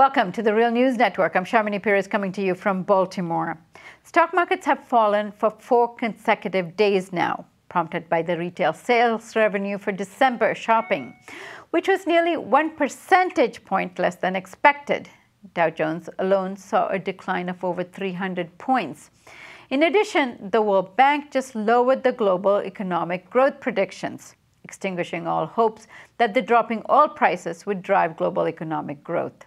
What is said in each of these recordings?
Welcome to the Real News Network. I'm Sharmini Perez coming to you from Baltimore. Stock markets have fallen for 4 consecutive days now, prompted by the retail sales revenue for December shopping, which was nearly 1 percentage point less than expected. Dow Jones alone saw a decline of over 300 points. In addition, the World Bank just lowered the global economic growth predictions, extinguishing all hopes that the dropping oil prices would drive global economic growth.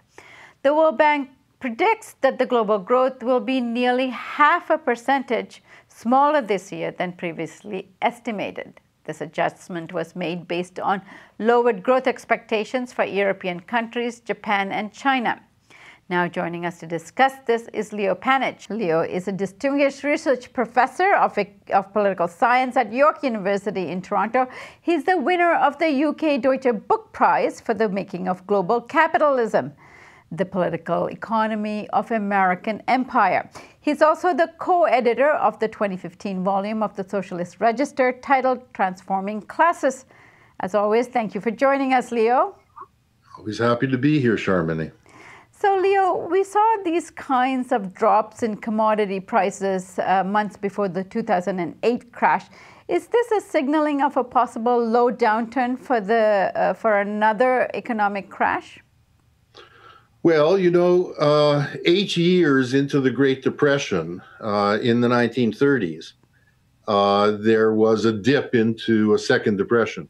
The World Bank predicts that the global growth will be nearly 0.5% smaller this year than previously estimated. This adjustment was made based on lowered growth expectations for European countries, Japan, and China. Now joining us to discuss this is Leo Panitch. Leo is a distinguished research professor of political science at York University in Toronto. He's the winner of the UK Deutsche Book Prize for the Making of Global Capitalism, the political economy of American empire. He's also the co-editor of the 2015 volume of the Socialist Register titled Transforming Classes. As always, thank you for joining us, Leo. Always happy to be here, Sharmini. So, Leo, we saw these kinds of drops in commodity prices months before the 2008 crash. Is this a signaling of a possible low downturn for another economic crash? Well, 8 years into the Great Depression in the 1930s, there was a dip into a second depression.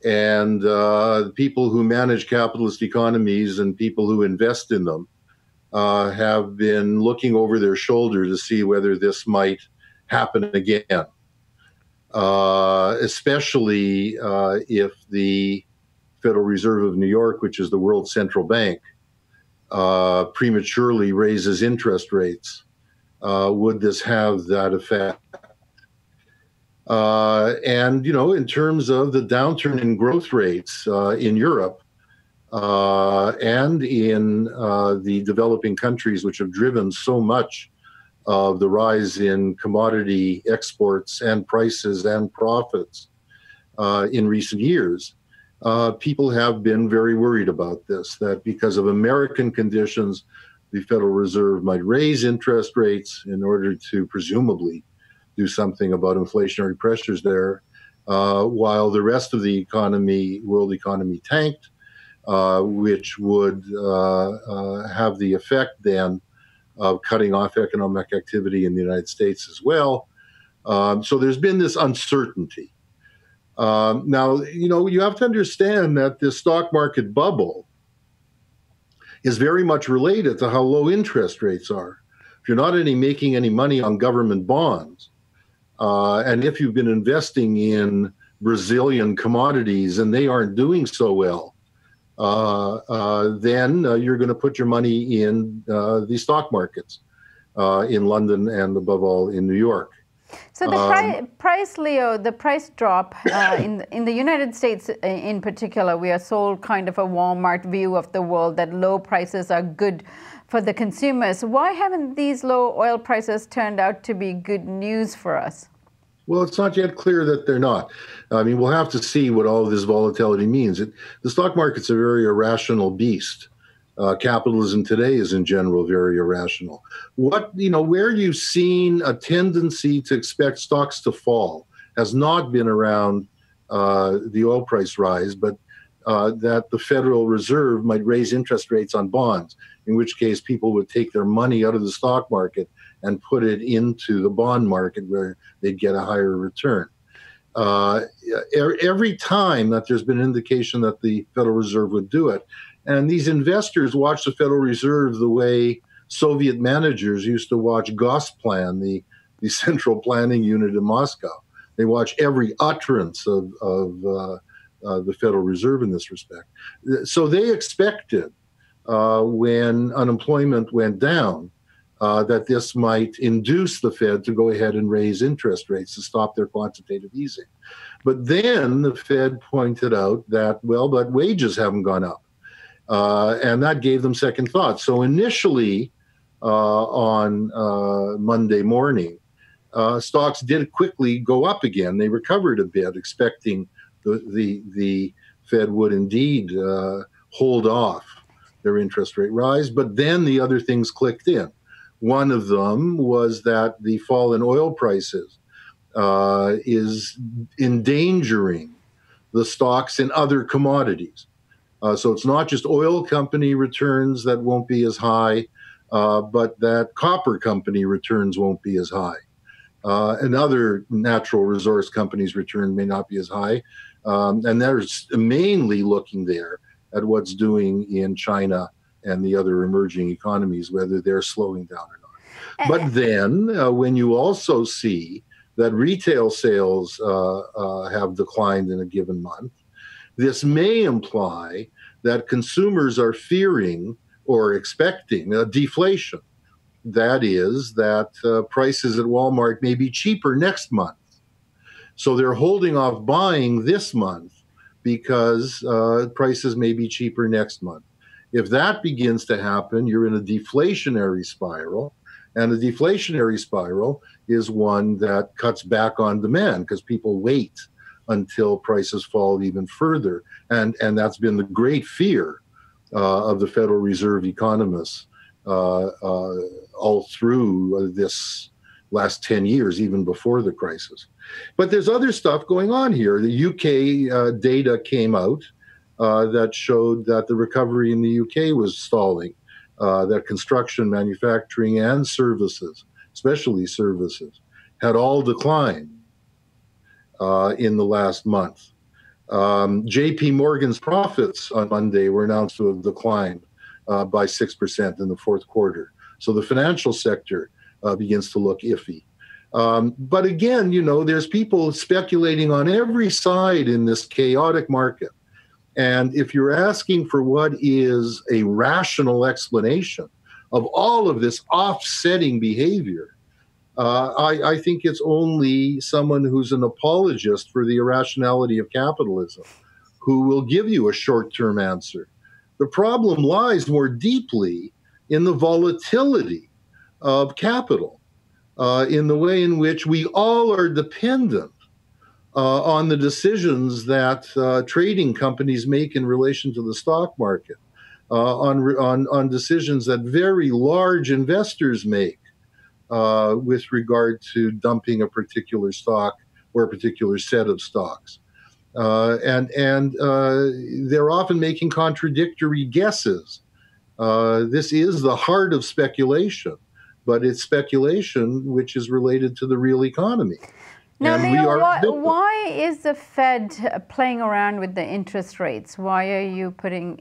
And people who manage capitalist economies and people who invest in them have been looking over their shoulder to see whether this might happen again, especially if the Federal Reserve of New York, which is the world's central bank, prematurely raises interest rates. Would this have that effect? And, in terms of the downturn in growth rates in Europe and in the developing countries, which have driven so much of the rise in commodity exports and prices and profits in recent years, people have been very worried about this, that because of American conditions, the Federal Reserve might raise interest rates in order to presumably do something about inflationary pressures there, while the rest of the world economy tanked, which would have the effect then of cutting off economic activity in the United States as well. So there's been this uncertainty. Now, you have to understand that the stock market bubble is very much related to how low interest rates are. If you're not making any money on government bonds, and if you've been investing in Brazilian commodities and they aren't doing so well, then you're going to put your money in the stock markets in London and above all in New York. So the price, Leo, the price drop in the United States in particular, we are sold kind of a Walmart view of the world that low prices are good for the consumers. Why haven't these low oil prices turned out to be good news for us? Well, it's not yet clear that they're not. I mean, we'll have to see what all of this volatility means. The stock market's a very irrational beast. Capitalism today is in general very irrational. Where you've seen a tendency to expect stocks to fall has not been around the oil price rise, but that the Federal Reserve might raise interest rates on bonds, in which case people would take their money out of the stock market and put it into the bond market where they'd get a higher return. Every time that there's been indication that the Federal Reserve would do it, and these investors watch the Federal Reserve the way Soviet managers used to watch Gosplan, the central planning unit in Moscow. They watch every utterance of the Federal Reserve in this respect. So they expected when unemployment went down that this might induce the Fed to go ahead and raise interest rates to stop their quantitative easing. But then the Fed pointed out that, but wages haven't gone up. And that gave them second thoughts. So initially, on Monday morning, stocks did quickly go up again. They recovered a bit, expecting the Fed would indeed hold off their interest rate rise. But then the other things clicked in. One of them was that the fall in oil prices is endangering the stocks in other commodities. So it's not just oil company returns that won't be as high, but that copper company returns won't be as high. And other natural resource companies' return may not be as high. And they're mainly looking there at what's doing in China and the other emerging economies, whether they're slowing down or not. But then when you also see that retail sales have declined in a given month, this may imply that consumers are fearing or expecting a deflation. That is, that prices at Walmart may be cheaper next month. So they're holding off buying this month because prices may be cheaper next month. If that begins to happen, you're in a deflationary spiral. And a deflationary spiral is one that cuts back on demand because people wait until prices fall even further. And that's been the great fear of the Federal Reserve economists all through this last 10 years, even before the crisis. But there's other stuff going on here. The UK data came out that showed that the recovery in the UK was stalling, that construction, manufacturing, and services, especially services, had all declined in the last month. JP Morgan's profits on Monday were announced to have declined by 6% in the fourth quarter. So the financial sector begins to look iffy. But again, there's people speculating on every side in this chaotic market. And if you're asking for what is a rational explanation of all of this offsetting behavior, I think it's only someone who's an apologist for the irrationality of capitalism who will give you a short-term answer. The problem lies more deeply in the volatility of capital, in the way in which we all are dependent on the decisions that trading companies make in relation to the stock market, on decisions that very large investors make with regard to dumping a particular stock or a particular set of stocks. And they're often making contradictory guesses. This is the heart of speculation, but it's speculation which is related to the real economy. Now, Leo, why is the Fed playing around with the interest rates? Why are you putting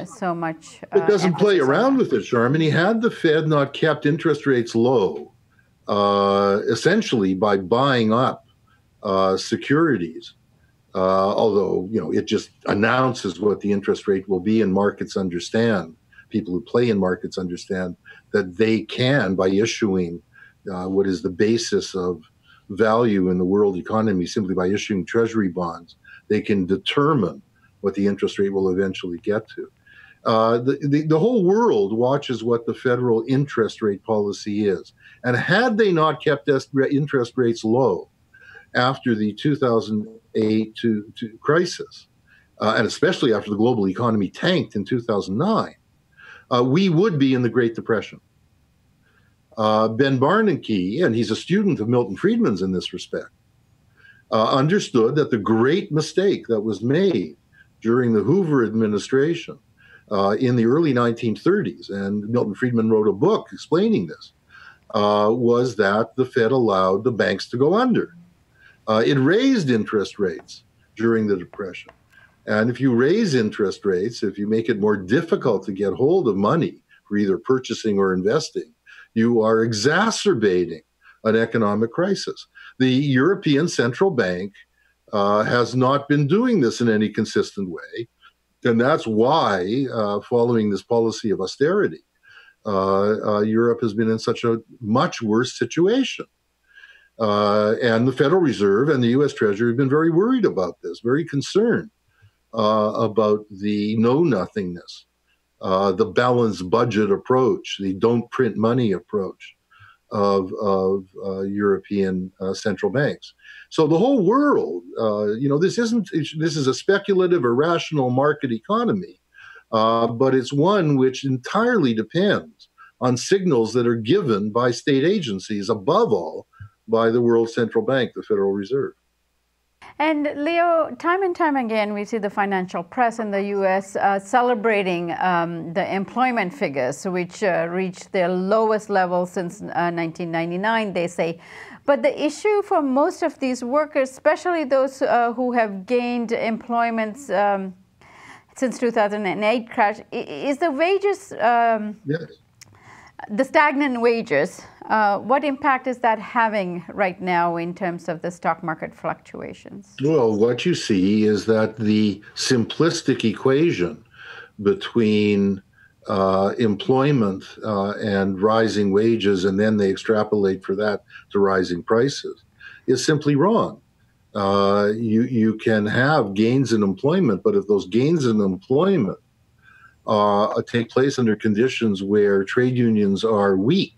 so much It doesn't play around with it, Charmin. Had the Fed not kept interest rates low, essentially by buying up securities, although it just announces what the interest rate will be, and markets understand, people who play in markets understand that they can, by issuing what is the basis of value in the world economy, simply by issuing treasury bonds, they can determine what the interest rate will eventually get to. The whole world watches what the federal interest rate policy is. And had they not kept interest rates low after the 2008 crisis, and especially after the global economy tanked in 2009, we would be in the Great Depression. Ben Bernanke, and he's a student of Milton Friedman's in this respect, understood that the great mistake that was made during the Hoover administration in the early 1930s, and Milton Friedman wrote a book explaining this, was that the Fed allowed the banks to go under. It raised interest rates during the Depression. And if you raise interest rates, if you make it more difficult to get hold of money for either purchasing or investing, you are exacerbating an economic crisis. The European Central Bank has not been doing this in any consistent way. And that's why, following this policy of austerity, Europe has been in such a much worse situation. And the Federal Reserve and the U.S. Treasury have been very worried about this, very concerned about the know-nothingness, the balanced budget approach, the don't print money approach of European central banks. So the whole world, this is a speculative, irrational market economy, but it's one which entirely depends on signals that are given by state agencies, above all by the World Central Bank, the Federal Reserve. And Leo, time and time again, we see the financial press in the U.S. Celebrating the employment figures, which reached their lowest level since 1999, they say. But the issue for most of these workers, especially those who have gained employment since 2008 crash, is the wages, Yes. the stagnant wages. What impact is that having right now in terms of the stock market fluctuations? Well, what you see is that the simplistic equation between employment and rising wages, and then they extrapolate for that to rising prices, is simply wrong. You can have gains in employment, but if those gains in employment take place under conditions where trade unions are weak,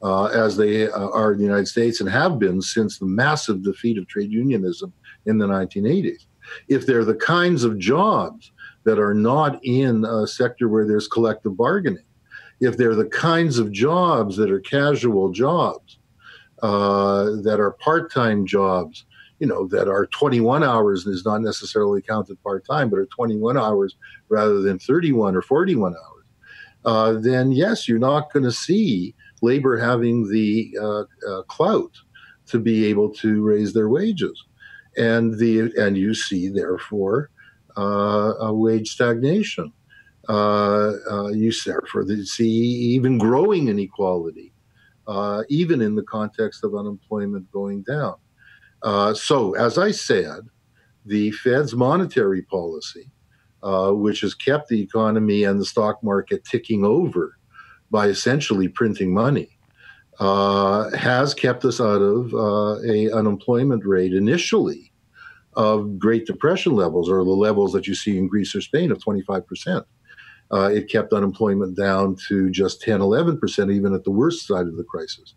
as they are in the United States and have been since the massive defeat of trade unionism in the 1980s. If they're the kinds of jobs that are not in a sector where there's collective bargaining, if they're the kinds of jobs that are casual jobs, that are part-time jobs, that are 21 hours and is not necessarily counted part-time, but are 21 hours rather than 31 or 41 hours, then yes, you're not going to see labor having the clout to be able to raise their wages, and you see therefore a wage stagnation. You therefore see even growing inequality, even in the context of unemployment going down. So, as I said, the Fed's monetary policy, which has kept the economy and the stock market ticking over by essentially printing money, has kept us out of an unemployment rate initially of Great Depression levels, or the levels that you see in Greece or Spain of 25%. It kept unemployment down to just 10, 11%, even at the worst side of the crisis.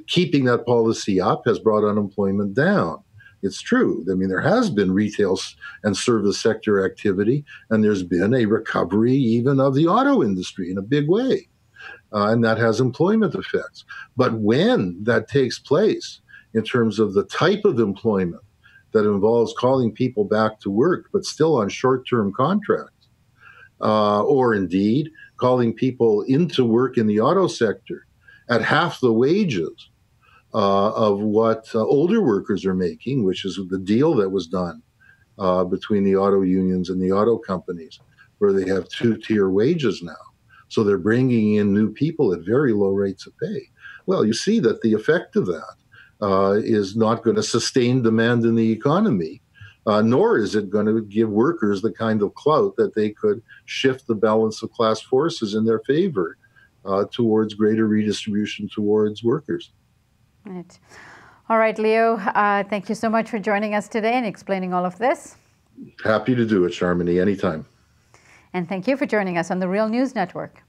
Keeping that policy up has brought unemployment down. It's true. I mean, there has been retail and service sector activity, and there's been a recovery even of the auto industry in a big way. And that has employment effects. But when that takes place in terms of the type of employment that involves calling people back to work, but still on short-term contracts, or indeed calling people into work in the auto sector at half the wages of what older workers are making, which is the deal that was done between the auto unions and the auto companies, where they have two-tier wages now. So they're bringing in new people at very low rates of pay. Well, you see that the effect of that is not going to sustain demand in the economy, nor is it going to give workers the kind of clout that they could shift the balance of class forces in their favor towards greater redistribution towards workers. Right. All right, Leo, thank you so much for joining us today and explaining all of this. Happy to do it, Sharmini, anytime. And thank you for joining us on the Real News Network.